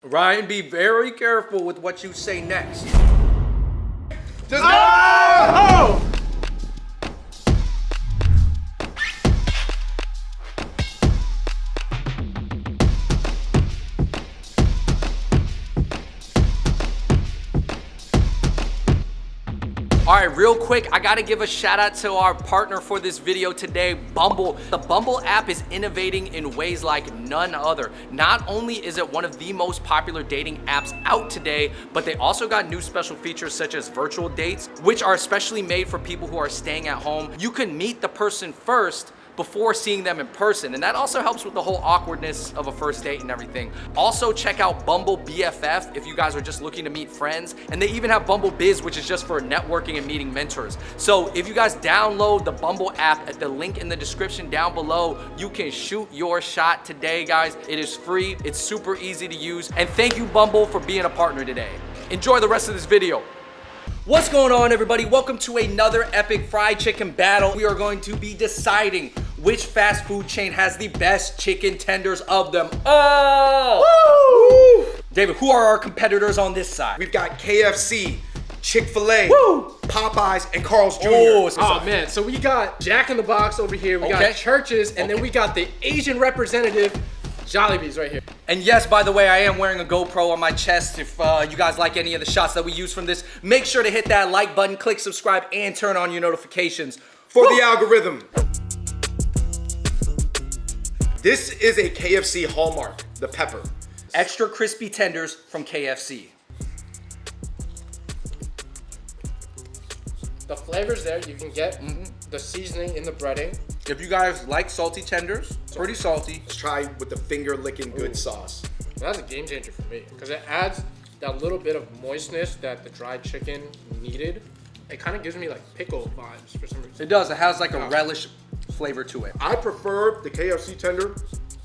Ryan, be very careful with what you say next. Just oh! All right, real quick, I gotta give a shout out to our partner for this video today, Bumble. The Bumble app is innovating in ways like none other. Not only is it one of the most popular dating apps out today, but they also got new special features such as virtual dates, which are especially made for people who are staying at home. You can meet the person first before seeing them in person, and that also helps with the whole awkwardness of a first date and everything. Also check out Bumble BFF if you guys are just looking to meet friends, and they even have Bumble Biz, which is just for networking and meeting mentors. So if you guys download the Bumble app at the link in the description down below, you can shoot your shot today, guys. It is free, it's super easy to use, and thank you Bumble for being a partner today. Enjoy the rest of this video. What's going on, everybody? Welcome to another epic fried chicken battle. We are going to be deciding which fast food chain has the best chicken tenders of them all. Woo! David, who are our competitors on this side? We've got KFC, Chick-fil-A, Woo! Popeyes, and Carl's Jr. Oh man, so we got Jack in the Box over here, we got Churches, and then we got the Asian representative, JOLLIBEE's right here. And yes, by the way, I am wearing a GoPro on my chest. If you guys like any of the shots that we use from this, make sure to hit that like button, click subscribe, and turn on your notifications. For the algorithm. This is a KFC hallmark, the pepper. Extra crispy tenders from KFC. The flavor's there, you can get the seasoning in the breading. If you guys like salty tenders, pretty salty. Let's try with the finger licking good sauce. That's a game changer for me, because it adds that little bit of moistness that the dried chicken needed. It kind of gives me like pickle vibes for some reason. It does, it has like a relish flavor to it. I prefer the KFC tender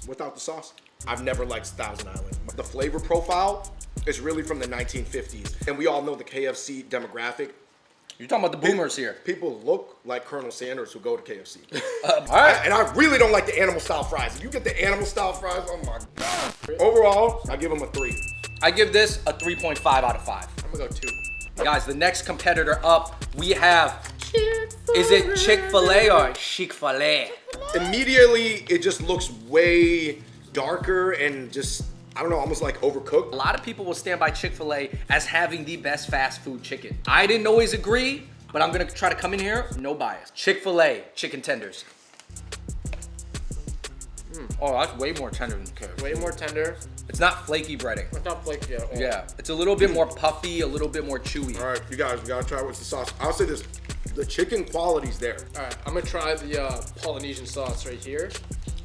without the sauce. I've never liked Thousand Island. The flavor profile is really from the 1950s. And we all know the KFC demographic. You're talking about the boomers here. People look like Colonel Sanders who go to KFC. All right. And I really don't like the animal style fries. If you get the animal style fries, oh my God. Overall, I give them a 3. I give this a 3.5 out of 5. I'm gonna go 2. Guys, the next competitor up, we have, is it Chick-fil-A or Chick-fil-A? Immediately, it just looks way darker and just, I don't know, almost like overcooked. A lot of people will stand by Chick-fil-A as having the best fast food chicken. I didn't always agree, but I'm gonna try to come in here, no bias. Chick-fil-A chicken tenders. Oh, that's way more tender than KFC. Way more tender. It's not flaky breading. It's not flaky at all. Yeah, it's a little bit more puffy, a little bit more chewy. All right, you guys, we gotta try what's the sauce. I'll say this, the chicken quality's there. All right, I'm gonna try the Polynesian sauce right here.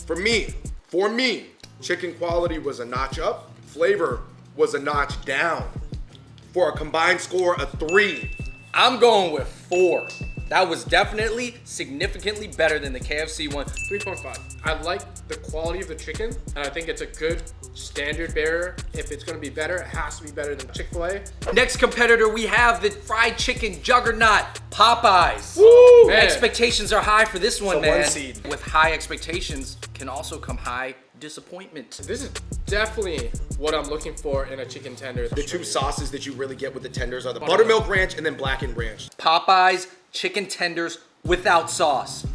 For me, chicken quality was a notch up, flavor was a notch down. For a combined score of 3. I'm going with 4. That was definitely significantly better than the KFC one. 3.5. I like the quality of the chicken, and I think it's a good standard bearer. If it's gonna be better, it has to be better than Chick-fil-A. Next competitor, we have the fried chicken juggernaut, Popeyes. Woo! Man. Expectations are high for this one, It's a man. 1 seed. With high expectations can also come high disappointment. This is definitely what I'm looking for in a chicken tender. The 2 sauces that you really get with the tenders are the buttermilk ranch and then blackened ranch. Popeyes chicken tenders without sauce.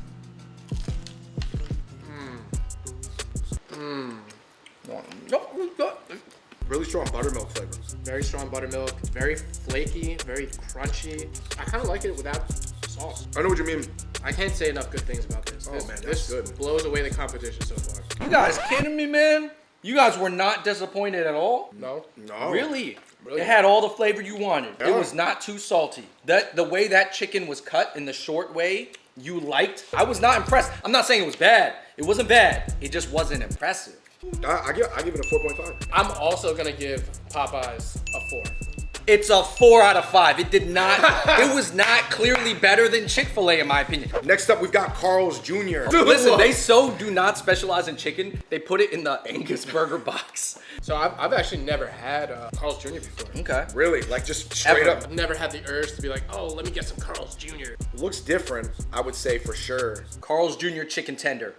Really strong buttermilk flavor. Very strong buttermilk, very flaky, very crunchy. I kind of like it without sauce. I know what you mean. I can't say enough good things about this. Oh man, that's this good. blows away the competition so far. You guys kidding me, man? You guys were not disappointed at all? No? No. Really? It had all the flavor you wanted. It Yeah. was not too salty. The way that chicken was cut in the short way you liked, I was not impressed. I'm not saying it was bad. It wasn't bad. It just wasn't impressive. I give it a 4.5. I'm also gonna give Popeyes a 4. It's a 4 out of 5. It was not clearly better than Chick-fil-A in my opinion. Next up, we've got Carl's Jr. Listen, they so do not specialize in chicken. They put it in the Angus burger box. So I've actually never had Carl's Jr. before. Okay. Really, like just straight Ever. up. I've never had the urge to be like, oh, let me get some Carl's Jr. Looks different, I would say for sure. Carl's Jr. chicken tender.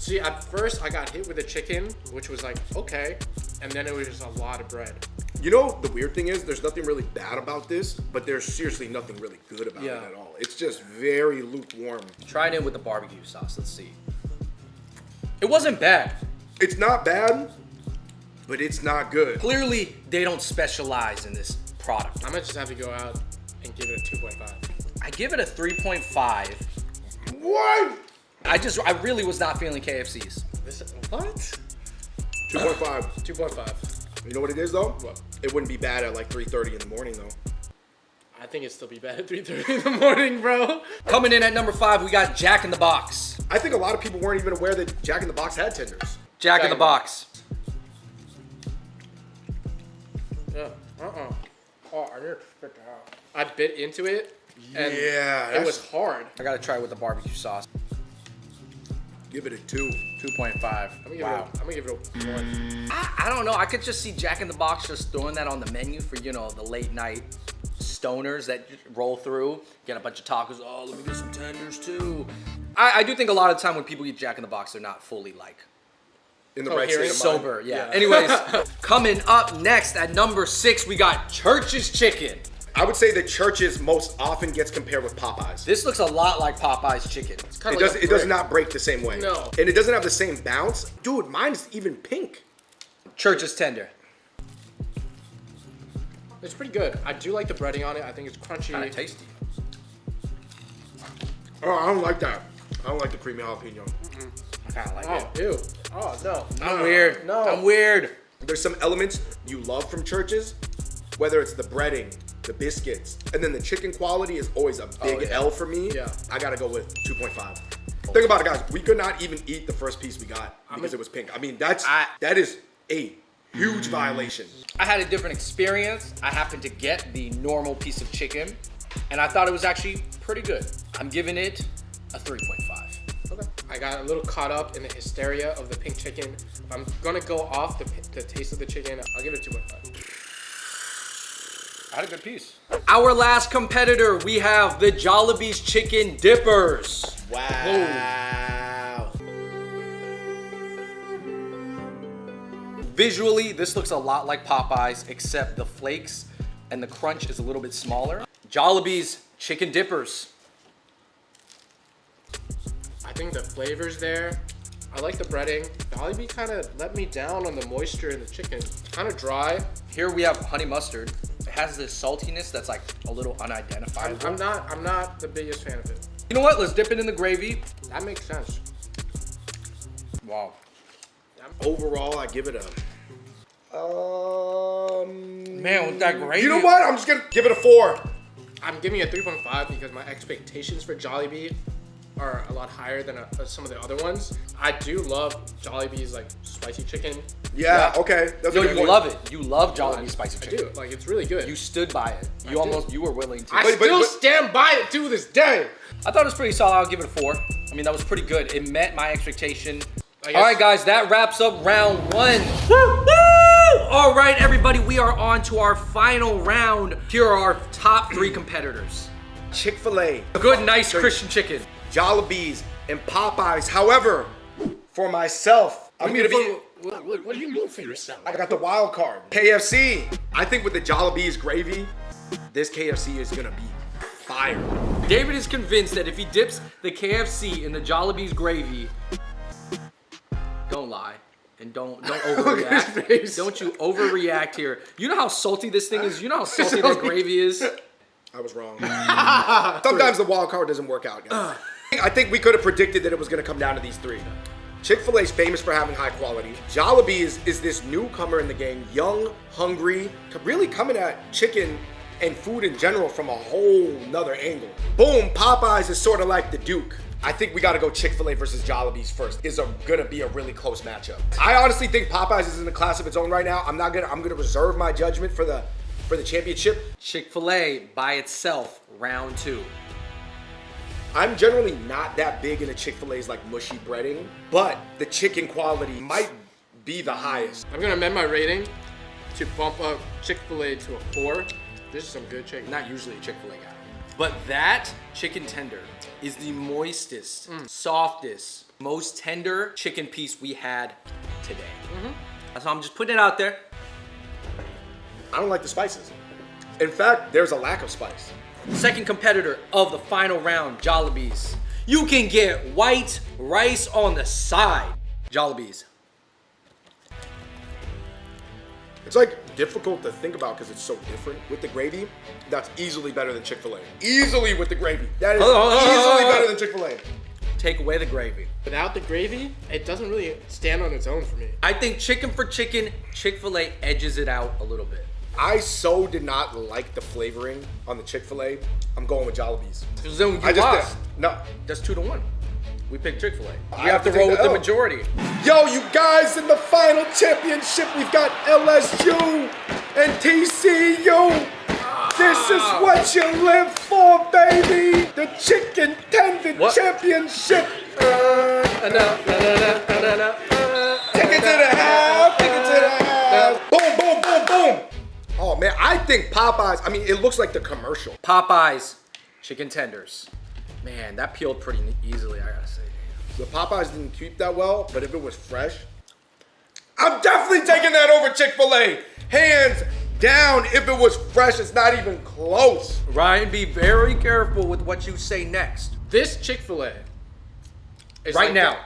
See, at first I got hit with the chicken, which was like, okay. And then it was just a lot of bread. You know, the weird thing is there's nothing really bad about this, but there's seriously nothing really good about it at all. It's just very lukewarm. Tried it with the barbecue sauce. Let's see. It wasn't bad. It's not bad, but it's not good. Clearly, they don't specialize in this product. I might just have to go out and give it a 2.5. I give it a 3.5. What? I really was not feeling KFC's. What? 2.5. 2.5. You know what it is though? What? It wouldn't be bad at like 3:30 in the morning though. I think it'd still be bad at 3:30 in the morning, bro. Coming in at number 5, we got Jack in the Box. I think a lot of people weren't even aware that Jack in the Box had tenders. Jack in the Box. Yeah. Oh, I need to spit that out. I bit into it, and Yeah, it was hard. I gotta try it with the barbecue sauce. Give it a 2. 2.5. I'm gonna give it a 1. I don't know. I could just see Jack in the Box just throwing that on the menu for, you know, the late night stoners that just roll through, get a bunch of tacos. Oh, let me get some tenders too. I do think a lot of the time when people eat Jack in the Box, they're not fully like In the right state of mind. sober. Yeah. Anyways, coming up next at number 6, we got Church's Chicken. I would say that Church's most often gets compared with Popeyes. This looks a lot like Popeye's chicken. It does not break the same way. No. And it doesn't have the same bounce. Dude, mine's even pink. Church's tender. It's pretty good. I do like the breading on it. I think it's crunchy. Kind of tasty. Oh, I don't like that. I don't like the creamy jalapeno. I kind of like Oh, it. ew. Oh, no. I'm weird. No. I'm weird. There's some elements you love from Church's, whether it's the breading, the biscuits, and then the chicken quality is always a big L for me. Yeah. I gotta go with 2.5. Think about it, guys. We could not even eat the first piece we got because it was pink. I mean, that is a huge violation. I had a different experience. I happened to get the normal piece of chicken, and I thought it was actually pretty good. I'm giving it a 3.5. Okay. I got a little caught up in the hysteria of the pink chicken. If I'm gonna go off the taste of the chicken, I'll give it 2.5. I had a good piece. Our last competitor, we have the Jollibee's Chicken Dippers. Wow. Visually, this looks a lot like Popeyes, except the flakes and the crunch is a little bit smaller. Jollibee's Chicken Dippers. I think the flavor's there. I like the breading. Jollibee kind of let me down on the moisture in the chicken. Kind of dry. Here we have honey mustard. It has this saltiness that's like a little unidentifiable. I'm not the biggest fan of it. You know what? Let's dip it in the gravy. That makes sense. Wow. Overall, I give it a. Man, with that gravy. You know what? I'm just gonna give it a 4. I'm giving it a 3.5 because my expectations for Jollibee are a lot higher than some of the other ones. I do love Jollibee's like spicy chicken. Yeah. Okay. That's a Yo, good you point. love it. You love Jollibee's spicy I chicken. do. Like, it's really good. You stood by it. You were willing to. I still stand by it to this day. I thought it was pretty solid. I'll give it a 4. I mean, that was pretty good. It met my expectation. I guess- All right, guys, that wraps up round 1. Woo! All right, everybody, we are on to our final round. Here are our top 3 competitors. Chick-fil-A, A good, nice Christian chicken. Jollibee's, and Popeyes. However, for myself, I'm gonna be. What do you mean for yourself? I got the wild card. KFC. I think with the Jollibee's gravy, this KFC is gonna be fire. David is convinced that if he dips the KFC in the Jollibee's gravy, don't lie. And don't overreact. Don't you overreact here. You know how salty this thing is? You know how salty that gravy is? I was wrong. Sometimes the wild card doesn't work out, guys. I think we could have predicted that it was gonna come down to these 3. Chick-fil-A is famous for having high quality. Jollibee is this newcomer in the game, young, hungry, really coming at chicken and food in general from a whole nother angle. Boom, Popeyes is sort of like the Duke. I think we gotta go Chick-fil-A versus Jollibee's first. Is gonna be a really close matchup. I honestly think Popeyes is in a class of its own right now. I'm gonna reserve my judgment for the championship. Chick-fil-A by itself, round 2. I'm generally not that big into Chick-fil-A's like mushy breading, but the chicken quality might be the highest. I'm gonna amend my rating to bump up Chick-fil-A to a 4. This is some good chicken. Not usually a Chick-fil-A guy. But that chicken tender is the moistest, softest, most tender chicken piece we had today. So I'm just putting it out there. I don't like the spices. In fact, there's a lack of spice. Second competitor of the final round, Jollibees. You can get white rice on the side. Jollibees. It's like difficult to think about because it's so different. With the gravy, that's easily better than Chick-fil-A. Easily with the gravy. That is easily better than Chick-fil-A. Take away the gravy. Without the gravy, it doesn't really stand on its own for me. I think chicken for chicken, Chick-fil-A edges it out a little bit. I so did not like the flavoring on the Chick-fil-A. I'm going with Jollibees. So you I just lost. no. That's 2-1. We picked Chick-fil-A. I You have to have to roll take with the the L. majority. Yo, you guys, in the final championship, we've got LSU and TCU. This is what you live for, baby. The Chicken Tender What? Championship. Take it to the house. Take it to the house. Boom, boom, boom, boom. Oh, man, I think Popeyes, I mean, it looks like the commercial. Popeyes, chicken tenders. Man, that peeled pretty easily, I gotta say. The Popeyes didn't keep that well, but if it was fresh, I'm definitely taking that over Chick-fil-A. Hands down, if it was fresh, it's not even close. Ryan, be very careful with what you say next. This Chick-fil-A is Right like now.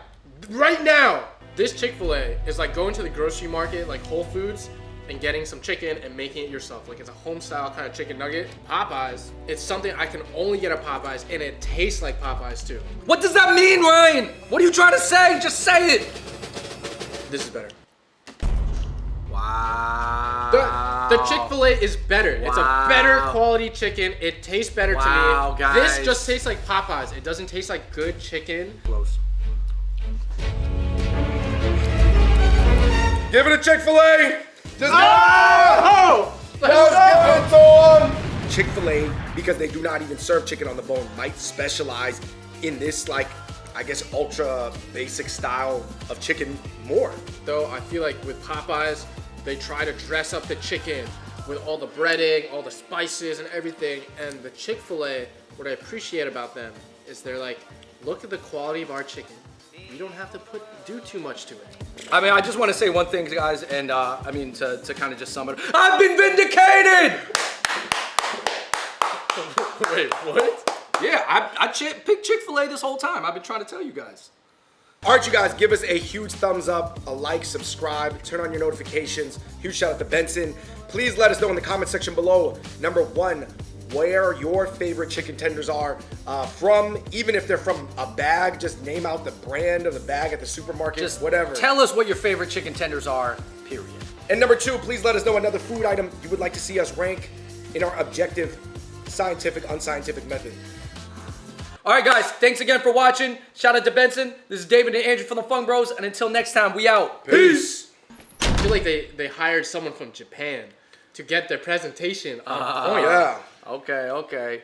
Right now, this Chick-fil-A is like going to the grocery market, like Whole Foods, and getting some chicken and making it yourself. Like it's a home style kind of chicken nugget. Popeyes, it's something I can only get at Popeyes, and it tastes like Popeyes too. What does that mean, Ryan? What are you trying to say? Just say it. This is better. Wow. The Chick-fil-A is better. It's a better quality chicken. It tastes better Wow, to me. guys. This just tastes like Popeyes. It doesn't taste like good chicken. Close. Give it a Chick-fil-A. Just Oh! Just give it to 'em. Chick-fil-A, because they do not even serve chicken on the bone, might specialize in this, like, I guess, ultra basic style of chicken more. Though I feel like with Popeyes, they try to dress up the chicken with all the breading, all the spices and everything. And the Chick-fil-A, what I appreciate about them is they're like, look at the quality of our chicken. You don't have to do too much to it. I mean, I just want to say one thing, guys, and I mean, to kind of just sum it up. I've been vindicated! Wait, what? Yeah, I picked Chick-fil-A this whole time. I've been trying to tell you guys. All right, you guys, give us a huge thumbs up, a like, subscribe, turn on your notifications. Huge shout out to Benson. Please let us know in the comment section below, number one, where your favorite chicken tenders are from. Even if they're from a bag, just name out the brand of the bag at the supermarket, Just whatever. Tell us what your favorite chicken tenders are, period. And number two, please let us know another food item you would like to see us rank in our objective, scientific, unscientific method. All right, guys, thanks again for watching. Shout out to Benson. This is David and Andrew from the Fung Bros, and until next time, we out. Peace. I feel like they hired someone from Japan to get their presentation on point. Yeah. Okay.